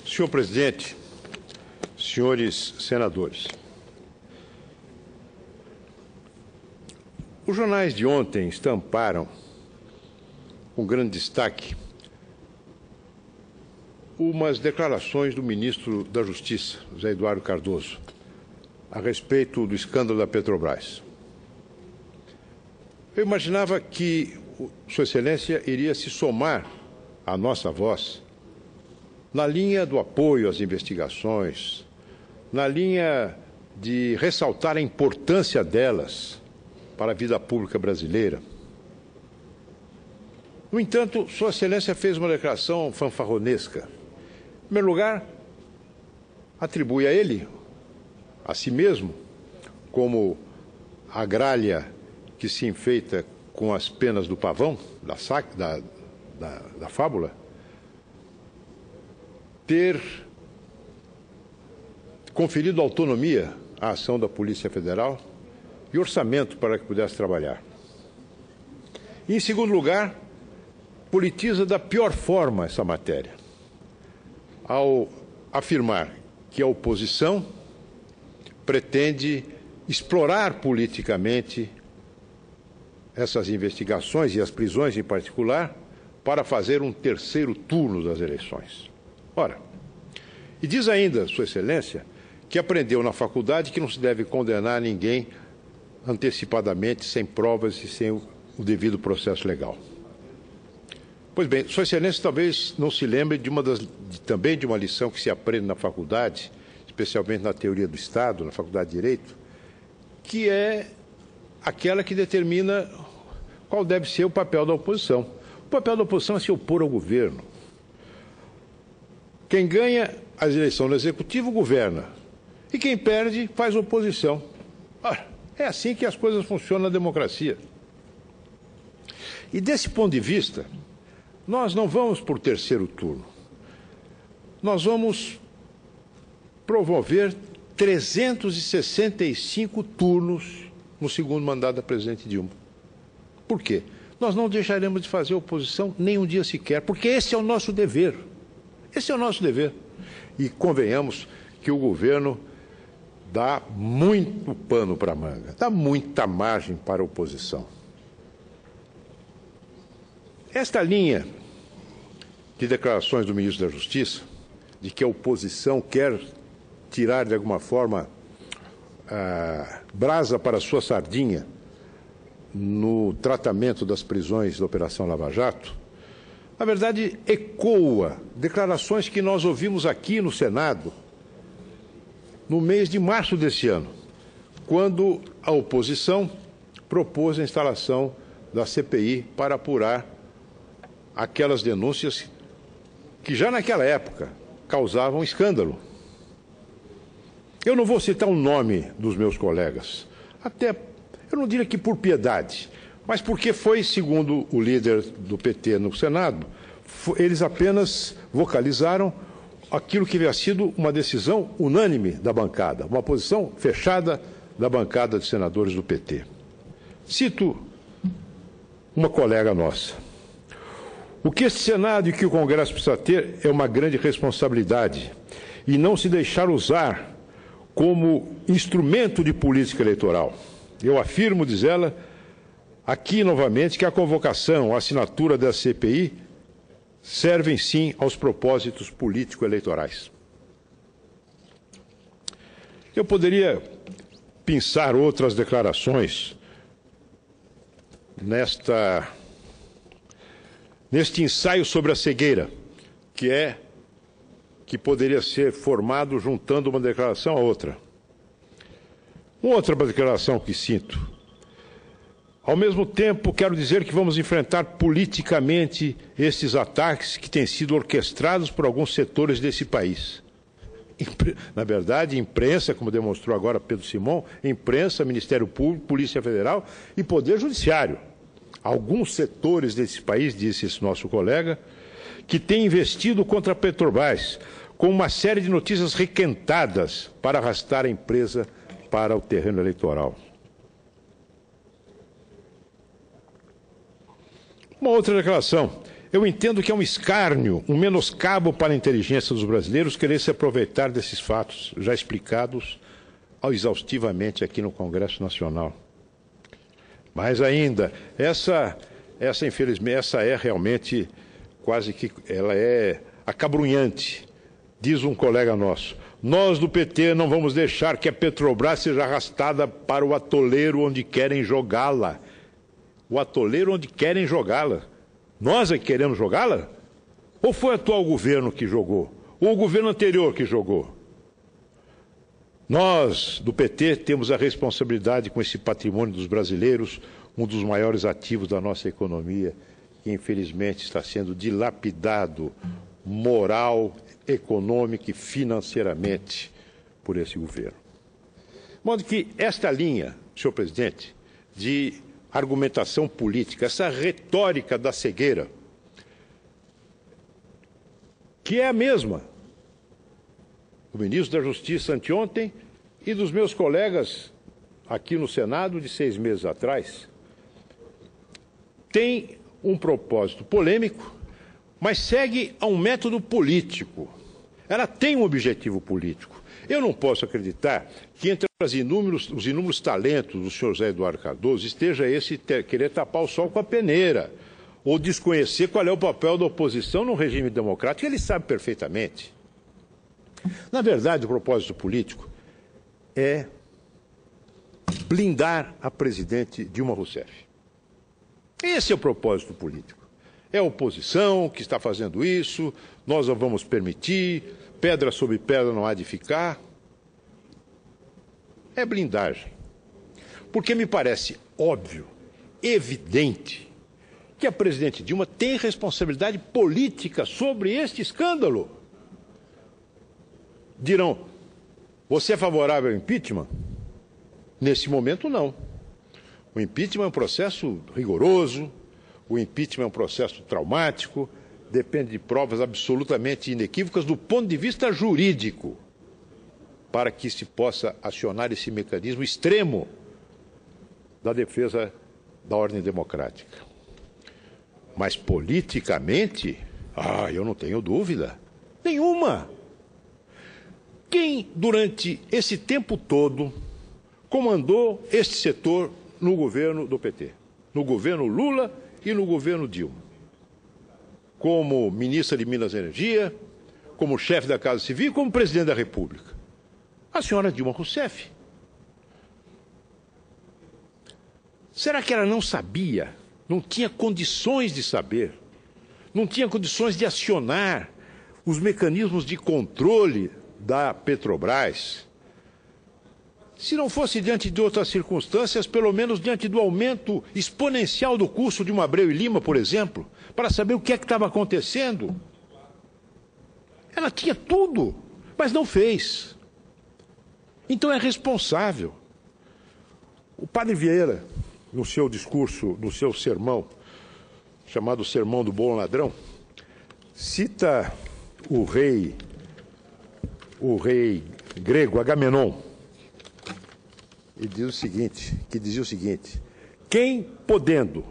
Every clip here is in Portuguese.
Senhor presidente, senhores senadores, os jornais de ontem estamparam, com grande destaque, umas declarações do ministro da Justiça, José Eduardo Cardoso, a respeito do escândalo da Petrobras. Eu imaginava que Sua Excelência iria se somar à nossa voz na linha do apoio às investigações, na linha de ressaltar a importância delas para a vida pública brasileira. No entanto, Sua Excelência fez uma declaração fanfarronesca. Em primeiro lugar, atribui a ele, a si mesmo, como a gralha que se enfeita com as penas do pavão, da fábula, ter conferido autonomia à ação da Polícia Federal e orçamento para que pudesse trabalhar. E, em segundo lugar, politiza da pior forma essa matéria, ao afirmar que a oposição pretende explorar politicamente essas investigações e as prisões em particular para fazer um terceiro turno das eleições. Ora, e diz ainda, Sua Excelência, que aprendeu na faculdade que não se deve condenar ninguém antecipadamente, sem provas e sem o devido processo legal. Pois bem, Sua Excelência talvez não se lembre também de uma lição que se aprende na faculdade, especialmente na teoria do Estado, na Faculdade de Direito, que é aquela que determina qual deve ser o papel da oposição. O papel da oposição é se opor ao governo. Quem ganha as eleições no Executivo governa, e quem perde faz oposição. Ora, é assim que as coisas funcionam na democracia. E desse ponto de vista, nós não vamos por terceiro turno. Nós vamos promover 365 turnos no segundo mandato da presidente Dilma. Por quê? Nós não deixaremos de fazer oposição nem um dia sequer, porque esse é o nosso dever. Esse é o nosso dever. E convenhamos que o governo dá muito pano para a manga, dá muita margem para a oposição. Esta linha de declarações do ministro da Justiça, de que a oposição quer tirar de alguma forma brasa para a sua sardinha no tratamento das prisões da Operação Lava Jato, na verdade ecoa declarações que nós ouvimos aqui no Senado no mês de março desse ano, quando a oposição propôs a instalação da CPI para apurar aquelas denúncias que já naquela época causavam escândalo. Eu não vou citar o nome dos meus colegas, até, eu não diria que por piedade, mas porque foi, segundo o líder do PT no Senado, eles apenas vocalizaram aquilo que havia sido uma decisão unânime da bancada, uma posição fechada da bancada de senadores do PT. Cito uma colega nossa. O que este Senado e que o Congresso precisa ter é uma grande responsabilidade e não se deixar usar como instrumento de política eleitoral. Eu afirmo, diz ela, aqui novamente, que a convocação, a assinatura da CPI servem sim aos propósitos político-eleitorais. Eu poderia pensar outras declarações neste ensaio sobre a cegueira, que poderia ser formado juntando uma declaração a outra. Uma outra declaração que sinto. Ao mesmo tempo, quero dizer que vamos enfrentar politicamente esses ataques que têm sido orquestrados por alguns setores desse país. Na verdade, imprensa, como demonstrou agora Pedro Simon, imprensa, Ministério Público, Polícia Federal e Poder Judiciário. Alguns setores desse país, disse esse nosso colega, que têm investido contra a Petrobras, com uma série de notícias requentadas para arrastar a empresa para o terreno eleitoral. Uma outra declaração. Eu entendo que é um escárnio, um menoscabo para a inteligência dos brasileiros querer se aproveitar desses fatos já explicados exaustivamente aqui no Congresso Nacional. Mas ainda, infelizmente, essa é realmente quase que, ela é acabrunhante, diz um colega nosso. Nós do PT não vamos deixar que a Petrobras seja arrastada para o atoleiro onde querem jogá-la. O atoleiro onde querem jogá-la. Nós é que queremos jogá-la? Ou foi o atual governo que jogou? Ou o governo anterior que jogou? Nós, do PT, temos a responsabilidade com esse patrimônio dos brasileiros, um dos maiores ativos da nossa economia, que infelizmente está sendo dilapidado moral, econômica e financeiramente por esse governo. De modo que esta linha, senhor presidente, de argumentação política, essa retórica da cegueira, que é a mesma do ministro da Justiça anteontem e dos meus colegas aqui no Senado de 6 meses atrás, tem um propósito polêmico, mas segue a um método político. Ela tem um objetivo político. Eu não posso acreditar que entre os inúmeros talentos do senhor José Eduardo Cardoso esteja esse querer tapar o sol com a peneira, ou desconhecer qual é o papel da oposição no regime democrático. Ele sabe perfeitamente. Na verdade, o propósito político é blindar a presidente Dilma Rousseff. Esse é o propósito político. É a oposição que está fazendo isso, nós não vamos permitir, pedra sobre pedra não há de ficar. É blindagem. Porque me parece óbvio, evidente, que a presidente Dilma tem responsabilidade política sobre este escândalo. Dirão, você é favorável ao impeachment? Nesse momento, não. O impeachment é um processo rigoroso, o impeachment é um processo traumático, depende de provas absolutamente inequívocas do ponto de vista jurídico, para que se possa acionar esse mecanismo extremo da defesa da ordem democrática. Mas politicamente, eu não tenho dúvida nenhuma. Quem, durante esse tempo todo, comandou este setor no governo do PT? No governo Lula e no governo Dilma? Como ministra de Minas e Energia, como chefe da Casa Civil e como presidente da República? A senhora Dilma Rousseff. Será que ela não sabia, não tinha condições de saber, não tinha condições de acionar os mecanismos de controle da Petrobras? Se não fosse diante de outras circunstâncias, pelo menos diante do aumento exponencial do custo de uma Abreu e Lima, por exemplo, para saber o que é que estava acontecendo. Ela tinha tudo, mas não fez. Então é responsável. O padre Vieira, no seu discurso, no seu sermão, chamado Sermão do Bom Ladrão, cita o rei grego Agamenon, e dizia o seguinte: quem, podendo,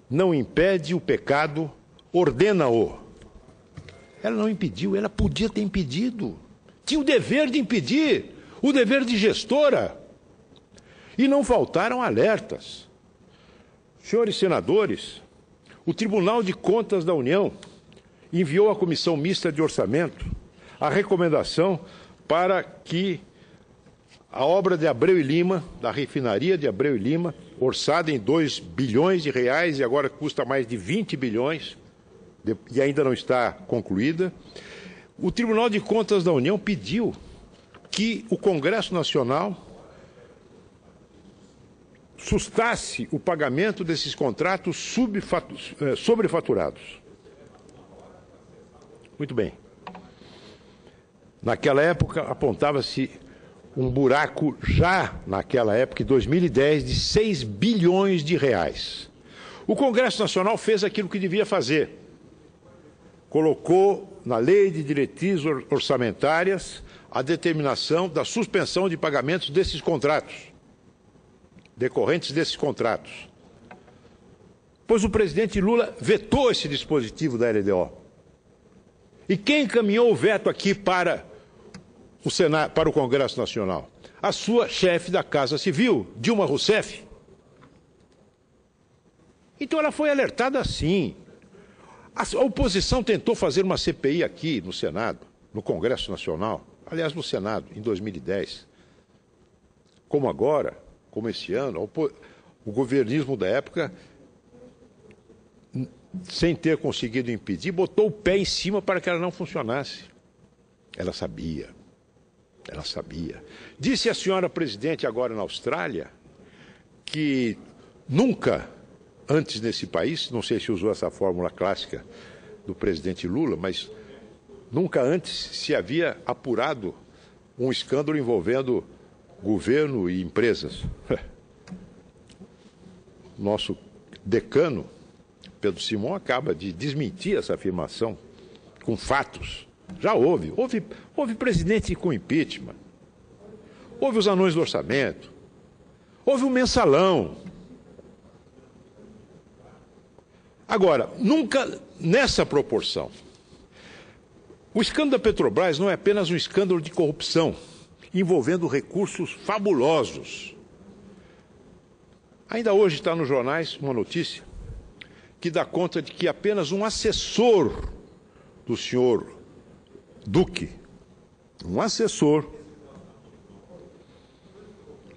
não impede o pecado, ordena-o. Ela não impediu, ela podia ter impedido. Tinha o dever de impedir, o dever de gestora. E não faltaram alertas. Senhores senadores, o Tribunal de Contas da União enviou à Comissão Mista de Orçamento a recomendação para que a obra de Abreu e Lima, da refinaria de Abreu e Lima, orçada em 2 bilhões de reais e agora custa mais de 20 bilhões, e ainda não está concluída, o Tribunal de Contas da União pediu que o Congresso Nacional sustasse o pagamento desses contratos sobrefaturados. Muito bem. Naquela época, apontava-se um buraco, já naquela época, em 2010, de 6 bilhões de reais. O Congresso Nacional fez aquilo que devia fazer. Colocou na Lei de Diretrizes Orçamentárias a determinação da suspensão de pagamentos desses contratos, decorrentes desses contratos. pois o presidente Lula vetou esse dispositivo da LDO. E quem encaminhou o veto aqui para o Senado, para o Congresso Nacional? A sua chefe da Casa Civil, Dilma Rousseff. Então ela foi alertada sim. A oposição tentou fazer uma CPI aqui no Senado, no Congresso Nacional, aliás, no Senado, em 2010. Como agora, como esse ano, o governismo da época, sem ter conseguido impedir, botou o pé em cima para que ela não funcionasse. Ela sabia. Ela sabia. Disse a senhora presidente agora na Austrália que nunca antes nesse país, não sei se usou essa fórmula clássica do presidente Lula, mas nunca antes se havia apurado um escândalo envolvendo governo e empresas. Nosso decano, Pedro Simão, acaba de desmentir essa afirmação com fatos. Já houve presidente com impeachment, houve os anões do orçamento, houve o mensalão. Agora, nunca nessa proporção. O escândalo da Petrobras não é apenas um escândalo de corrupção, envolvendo recursos fabulosos. Ainda hoje está nos jornais uma notícia que dá conta de que apenas um assessor do senhor Duque, um assessor,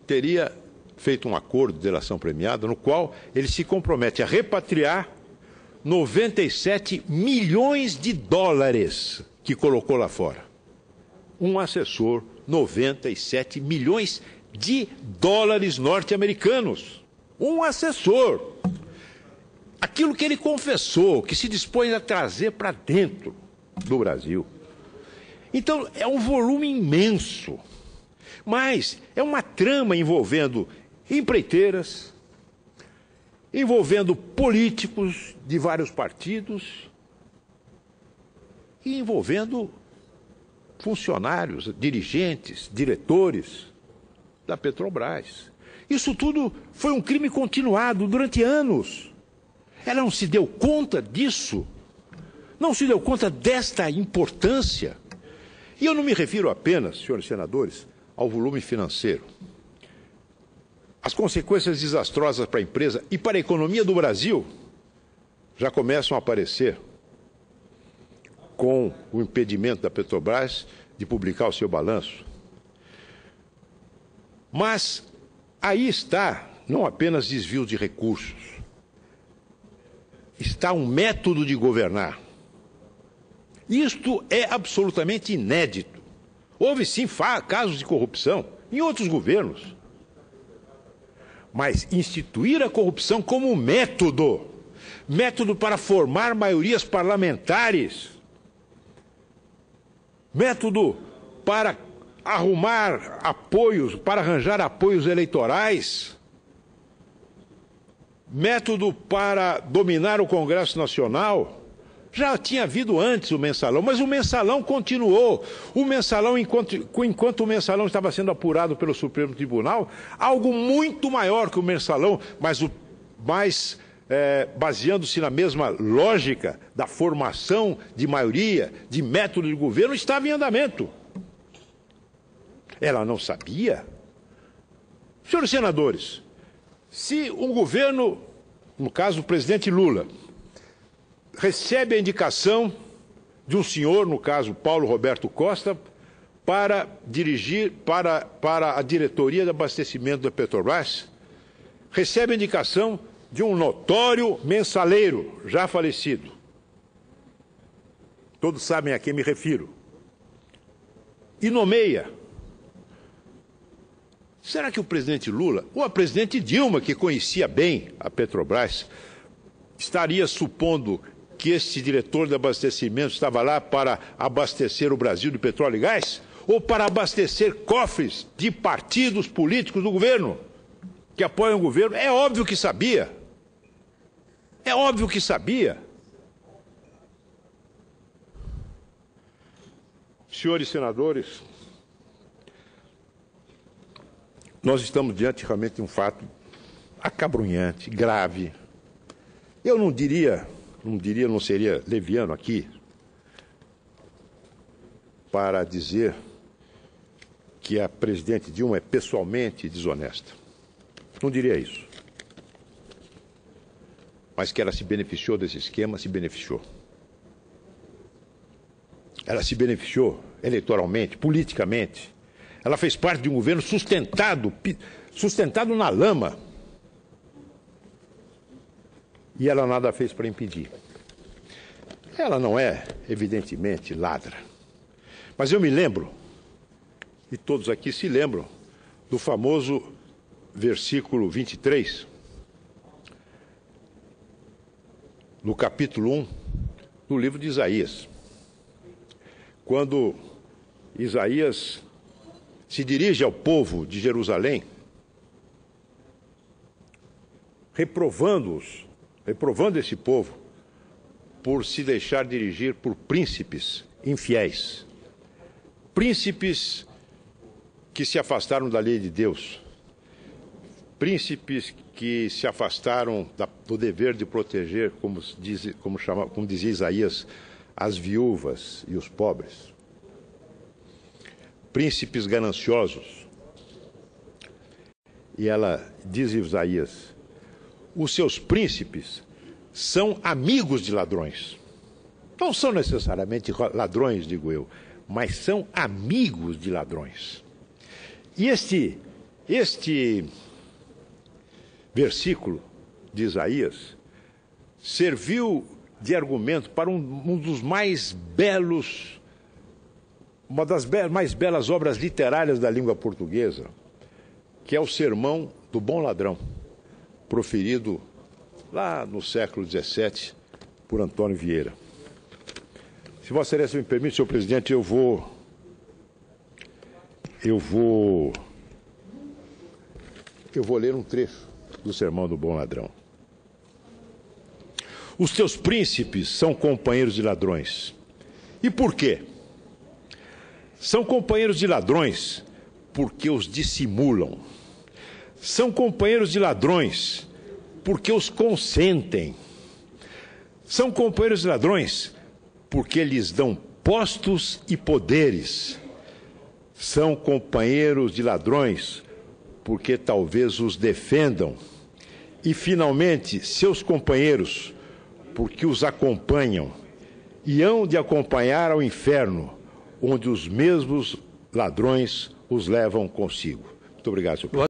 teria feito um acordo de delação premiada no qual ele se compromete a repatriar 97 milhões de dólares que colocou lá fora. Um assessor, 97 milhões de dólares norte-americanos. Um assessor. Aquilo que ele confessou, que se dispõe a trazer para dentro do Brasil. Então, é um volume imenso. Mas é uma trama envolvendo empreiteiras, envolvendo políticos de vários partidos e envolvendo funcionários, dirigentes, diretores da Petrobras. Isso tudo foi um crime continuado durante anos. Ela não se deu conta disso, não se deu conta desta importância. E eu não me refiro apenas, senhores senadores, ao volume financeiro. As consequências desastrosas para a empresa e para a economia do Brasil já começam a aparecer com o impedimento da Petrobras de publicar o seu balanço. Mas aí está não apenas desvio de recursos, está um método de governar. Isto é absolutamente inédito. Houve sim casos de corrupção em outros governos. Mas instituir a corrupção como método para formar maiorias parlamentares, método para arrumar apoios, para arranjar apoios eleitorais, método para dominar o Congresso Nacional. Já tinha havido antes o mensalão, mas o mensalão continuou. O mensalão, enquanto o mensalão estava sendo apurado pelo Supremo Tribunal, algo muito maior que o mensalão, mas baseando-se na mesma lógica da formação de maioria, de método de governo, estava em andamento. Ela não sabia? Senhores senadores, se um governo, no caso o presidente Lula, recebe a indicação de um senhor, no caso Paulo Roberto Costa, para dirigir para a diretoria de abastecimento da Petrobras, recebe a indicação de um notório mensaleiro, já falecido. Todos sabem a quem me refiro. E nomeia. Será que o presidente Lula, ou a presidente Dilma, que conhecia bem a Petrobras, estaria supondo que este diretor de abastecimento estava lá para abastecer o Brasil de petróleo e gás? Ou para abastecer cofres de partidos políticos do governo, que apoiam o governo? É óbvio que sabia. É óbvio que sabia. Senhores senadores, nós estamos diante realmente de um fato acabrunhante, grave, Eu não seria leviano aqui para dizer que a presidente Dilma é pessoalmente desonesta. Não diria isso. Mas que ela se beneficiou desse esquema, se beneficiou. Ela se beneficiou eleitoralmente, politicamente. Ela fez parte de um governo sustentado na lama. E ela nada fez para impedir. Ela não é, evidentemente, ladra. Mas eu me lembro, e todos aqui se lembram, do famoso versículo 23, no capítulo 1 do livro de Isaías. Quando Isaías se dirige ao povo de Jerusalém, reprovando esse povo por se deixar dirigir por príncipes infiéis, príncipes que se afastaram da lei de Deus, príncipes que se afastaram do dever de proteger, como dizia Isaías, as viúvas e os pobres, príncipes gananciosos. E ela diz Isaías: os seus príncipes são amigos de ladrões. Não são necessariamente ladrões, digo eu, mas são amigos de ladrões. E este versículo de Isaías serviu de argumento para uma das mais belas obras literárias da língua portuguesa, que é o Sermão do Bom Ladrão, proferido lá no século XVII por Antônio Vieira. Se Vossa Excelência me permite, senhor presidente, eu vou ler um trecho do Sermão do Bom Ladrão. Os teus príncipes são companheiros de ladrões. E por quê? São companheiros de ladrões porque os dissimulam. São companheiros de ladrões porque os consentem. São companheiros de ladrões porque lhes dão postos e poderes. São companheiros de ladrões porque talvez os defendam. E, finalmente, seus companheiros, porque os acompanham e hão de acompanhar ao inferno, onde os mesmos ladrões os levam consigo. Muito obrigado, senhor presidente.